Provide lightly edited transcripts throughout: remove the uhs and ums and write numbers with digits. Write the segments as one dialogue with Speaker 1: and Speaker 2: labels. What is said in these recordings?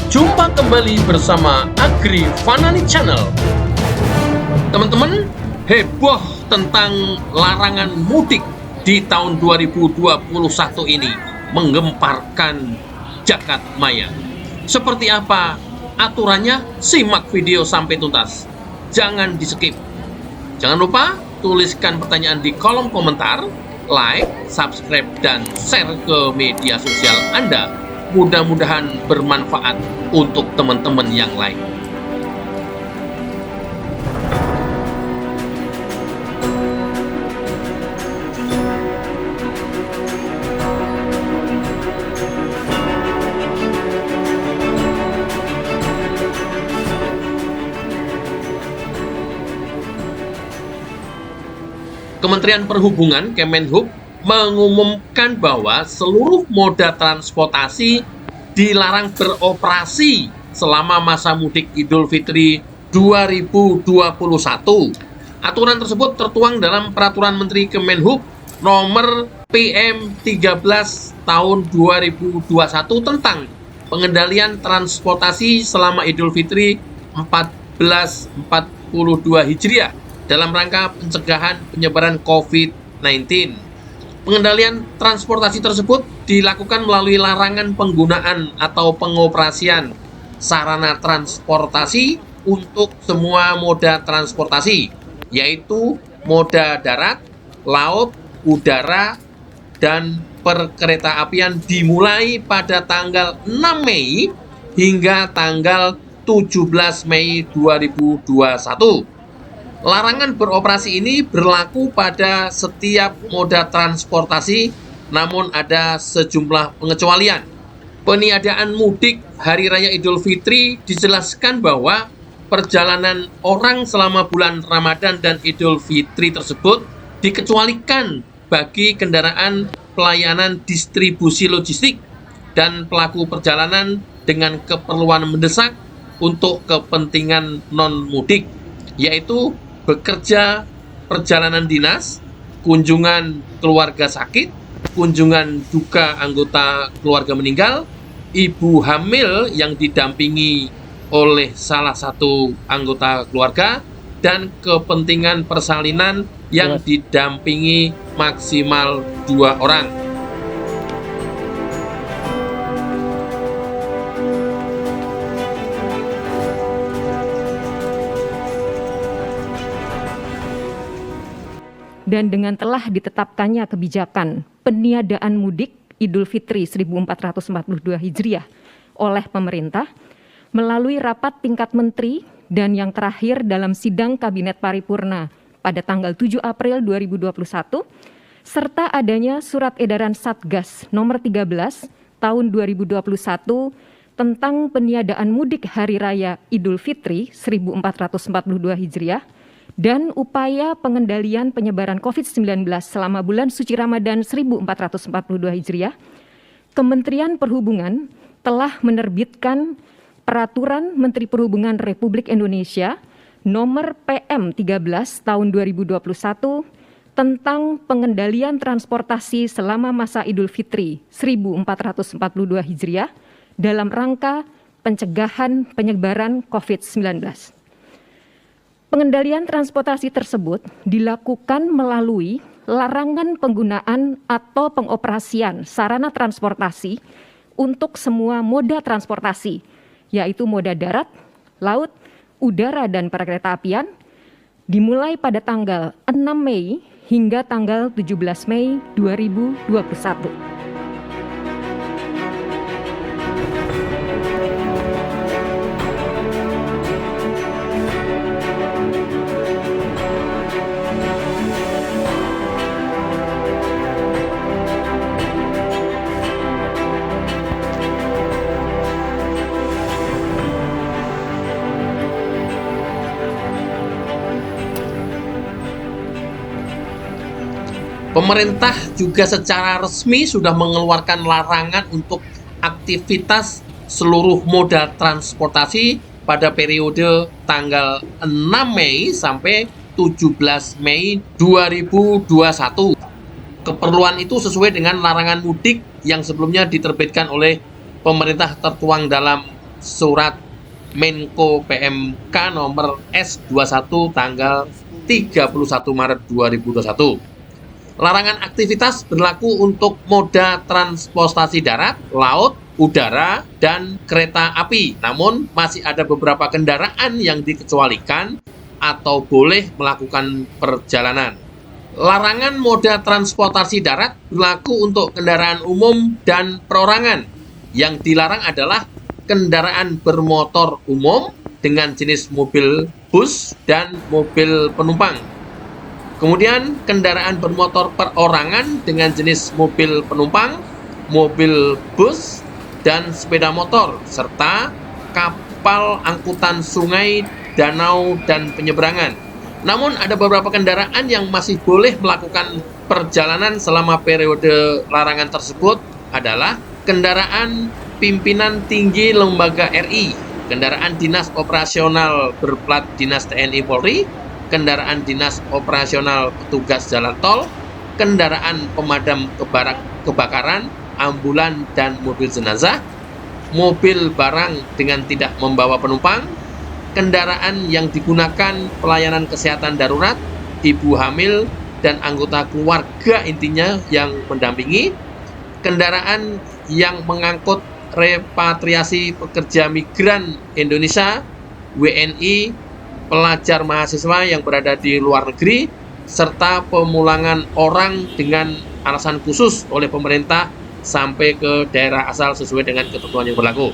Speaker 1: Jumpa kembali bersama Agri Fanani Channel. Teman-teman, heboh tentang larangan mudik di tahun 2021 ini menggemparkan jagat maya. Seperti apa aturannya? Simak video sampai tuntas. Jangan di-skip. Jangan lupa tuliskan pertanyaan di kolom komentar, like, subscribe, dan share ke media sosial Anda. Mudah-mudahan bermanfaat untuk teman-teman yang lain. Kementerian Perhubungan Kemenhub mengumumkan bahwa seluruh moda transportasi dilarang beroperasi selama masa mudik Idul Fitri 2021. Aturan tersebut tertuang dalam Peraturan Menteri Kemenhub nomor PM 13 tahun 2021 tentang pengendalian transportasi selama Idul Fitri 1442 Hijriah dalam rangka pencegahan penyebaran COVID-19. Pengendalian transportasi tersebut dilakukan melalui larangan penggunaan atau pengoperasian sarana transportasi untuk semua moda transportasi, yaitu moda darat, laut, udara, dan perkeretaapian dimulai pada tanggal 6 Mei hingga tanggal 17 Mei 2021. Larangan beroperasi ini berlaku pada setiap moda transportasi, namun ada sejumlah pengecualian. Peniadaan mudik Hari Raya Idul Fitri dijelaskan bahwa perjalanan orang selama bulan Ramadan dan Idul Fitri tersebut dikecualikan bagi kendaraan pelayanan distribusi logistik dan pelaku perjalanan dengan keperluan mendesak untuk kepentingan non-mudik, yaitu bekerja, perjalanan dinas, kunjungan keluarga sakit, kunjungan duka anggota keluarga meninggal, ibu hamil yang didampingi oleh salah satu anggota keluarga, dan kepentingan persalinan yang didampingi maksimal 2 orang.
Speaker 2: Dan dengan telah ditetapkannya kebijakan peniadaan mudik Idul Fitri 1442 Hijriah oleh pemerintah melalui rapat tingkat menteri dan yang terakhir dalam sidang Kabinet Paripurna pada tanggal 7 April 2021, serta adanya surat edaran Satgas nomor 13 tahun 2021 tentang peniadaan mudik Hari Raya Idul Fitri 1442 Hijriah dan upaya pengendalian penyebaran COVID-19 selama bulan suci Ramadan 1442 Hijriah, Kementerian Perhubungan telah menerbitkan Peraturan Menteri Perhubungan Republik Indonesia nomor PM 13 tahun 2021 tentang pengendalian transportasi selama masa Idul Fitri 1442 Hijriah dalam rangka pencegahan penyebaran COVID-19. Pengendalian transportasi tersebut dilakukan melalui larangan penggunaan atau pengoperasian sarana transportasi untuk semua moda transportasi, yaitu moda darat, laut, udara, dan perkeretaapian, dimulai pada tanggal 6 Mei hingga tanggal 17 Mei 2021.
Speaker 1: Pemerintah juga secara resmi sudah mengeluarkan larangan untuk aktivitas seluruh moda transportasi pada periode tanggal 6 Mei sampai 17 Mei 2021. Keperluan itu sesuai dengan larangan mudik yang sebelumnya diterbitkan oleh pemerintah tertuang dalam Surat Menko PMK nomor S21 tanggal 31 Maret 2021. Larangan aktivitas berlaku untuk moda transportasi darat, laut, udara, dan kereta api. Namun, masih ada beberapa kendaraan yang dikecualikan atau boleh melakukan perjalanan. Larangan moda transportasi darat berlaku untuk kendaraan umum dan perorangan. Yang dilarang adalah kendaraan bermotor umum dengan jenis mobil bus dan mobil penumpang. Kemudian kendaraan bermotor perorangan dengan jenis mobil penumpang, mobil bus, dan sepeda motor, serta kapal angkutan sungai, danau, dan penyeberangan. Namun ada beberapa kendaraan yang masih boleh melakukan perjalanan selama periode larangan tersebut adalah kendaraan pimpinan tinggi lembaga RI, kendaraan dinas operasional berplat dinas TNI Polri, kendaraan dinas operasional petugas jalan tol, kendaraan pemadam kebakaran, ambulan dan mobil jenazah, mobil barang dengan tidak membawa penumpang, kendaraan yang digunakan pelayanan kesehatan darurat, ibu hamil dan anggota keluarga intinya yang mendampingi, kendaraan yang mengangkut repatriasi pekerja migran Indonesia, WNI, pelajar mahasiswa yang berada di luar negeri, serta pemulangan orang dengan alasan khusus oleh pemerintah sampai ke daerah asal sesuai dengan ketentuan yang berlaku.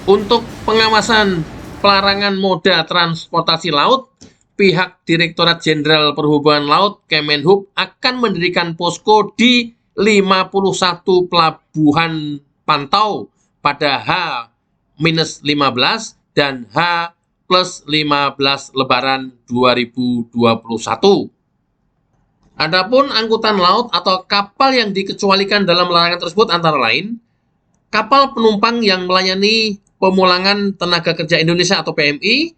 Speaker 1: Untuk pengawasan pelarangan moda transportasi laut, pihak Direktorat Jenderal Perhubungan Laut Kemenhub akan mendirikan posko di 51 pelabuhan pantau pada H-15 dan H+15 Lebaran 2021. Adapun angkutan laut atau kapal yang dikecualikan dalam larangan tersebut antara lain kapal penumpang yang melayani pemulangan tenaga kerja Indonesia atau PMI,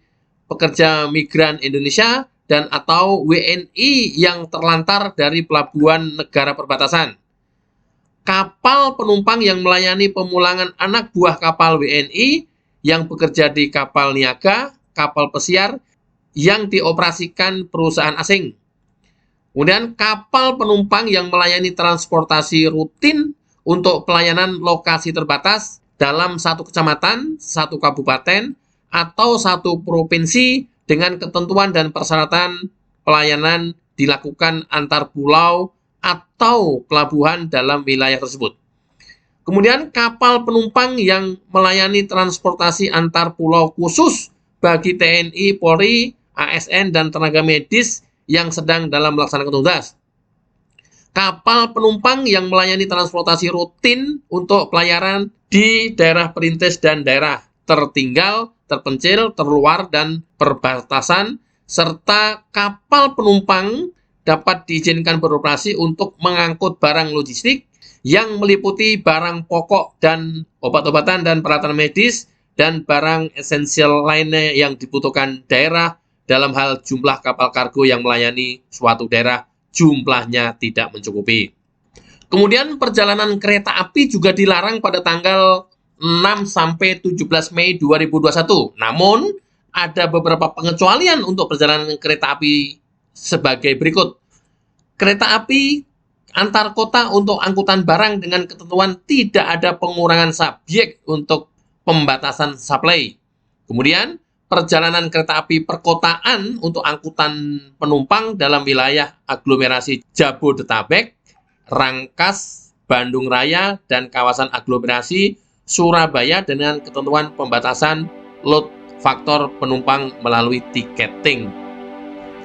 Speaker 1: pekerja migran Indonesia, dan atau WNI yang terlantar dari pelabuhan negara perbatasan. Kapal penumpang yang melayani pemulangan anak buah kapal WNI yang bekerja di kapal niaga, kapal pesiar yang dioperasikan perusahaan asing. Kemudian kapal penumpang yang melayani transportasi rutin untuk pelayanan lokasi terbatas dalam satu kecamatan, satu kabupaten, atau satu provinsi dengan ketentuan dan persyaratan pelayanan dilakukan antar pulau atau pelabuhan dalam wilayah tersebut. Kemudian kapal penumpang yang melayani transportasi antar pulau khusus bagi TNI, Polri, ASN, dan tenaga medis yang sedang dalam melaksanakan tugas. Kapal penumpang yang melayani transportasi rutin untuk pelayaran di daerah perintis dan daerah tertinggal, terpencil, terluar, dan perbatasan, serta kapal penumpang dapat diizinkan beroperasi untuk mengangkut barang logistik yang meliputi barang pokok dan obat-obatan dan peralatan medis dan barang esensial lainnya yang dibutuhkan daerah dalam hal jumlah kapal kargo yang melayani suatu daerah jumlahnya tidak mencukupi. Kemudian perjalanan kereta api juga dilarang pada tanggal 6 sampai 17 Mei 2021. Namun ada beberapa pengecualian untuk perjalanan kereta api sebagai berikut. Kereta api antar kota untuk angkutan barang dengan ketentuan tidak ada pengurangan subjek untuk pembatasan supply. Kemudian perjalanan kereta api perkotaan untuk angkutan penumpang dalam wilayah aglomerasi Jabodetabek, Rangkas, Bandung Raya, dan kawasan aglomerasi Surabaya dengan ketentuan pembatasan load faktor penumpang melalui tiketing.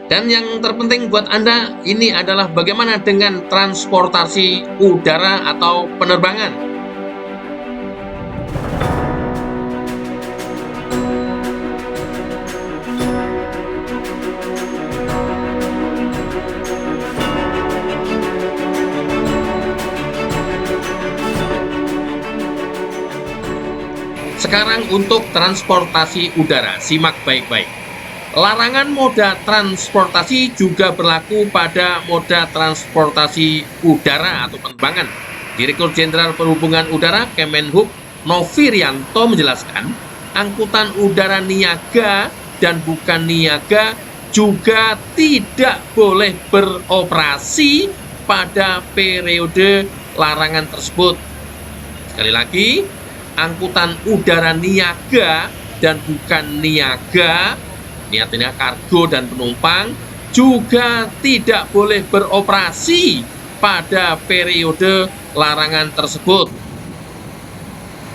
Speaker 1: Dan yang terpenting buat Anda ini adalah bagaimana dengan transportasi udara atau penerbangan. Sekarang untuk transportasi udara, simak baik-baik. Larangan moda transportasi juga berlaku pada moda transportasi udara atau penerbangan. Direktur Jenderal Perhubungan Udara Kemenhub Novirianto menjelaskan, angkutan udara niaga dan bukan niaga juga tidak boleh beroperasi pada periode larangan tersebut. Sekali lagi, angkutan udara niaga dan bukan niaga, ini artinya kargo dan penumpang, juga tidak boleh beroperasi pada periode larangan tersebut.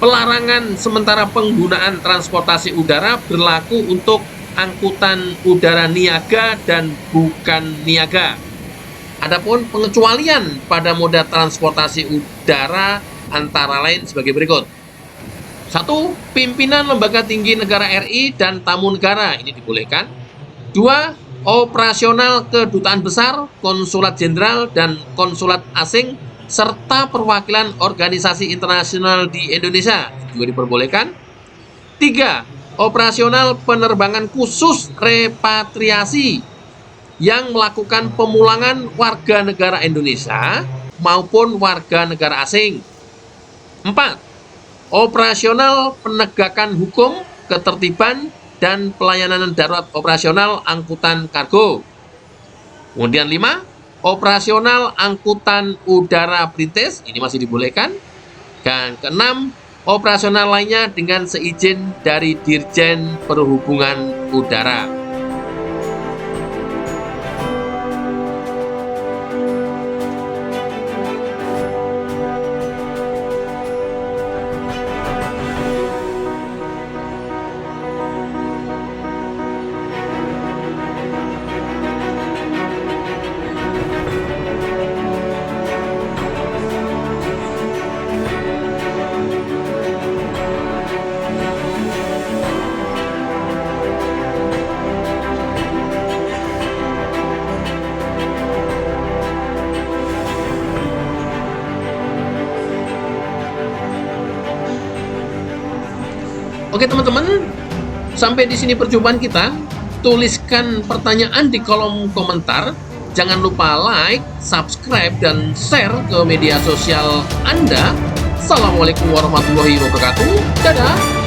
Speaker 1: Pelarangan sementara penggunaan transportasi udara berlaku untuk angkutan udara niaga dan bukan niaga. Adapun pengecualian pada moda transportasi udara antara lain sebagai berikut. 1. Pimpinan lembaga tinggi negara RI dan tamu negara, ini dibolehkan. 2. Operasional kedutaan besar, konsulat jenderal, dan konsulat asing, serta perwakilan organisasi internasional di Indonesia, juga diperbolehkan. 3. Operasional penerbangan khusus repatriasi yang melakukan pemulangan warga negara Indonesia maupun warga negara asing. 4. Operasional penegakan hukum, ketertiban, dan pelayanan darurat operasional angkutan kargo. Kemudian 5. Operasional angkutan udara perintis, ini masih dibolehkan. Dan ke-6, operasional lainnya dengan seizin dari Dirjen Perhubungan Udara. Oke teman-teman, sampai di sini perjumpaan kita. Tuliskan pertanyaan di kolom komentar. Jangan lupa like, subscribe, dan share ke media sosial Anda. Assalamualaikum warahmatullahi wabarakatuh. Dadah.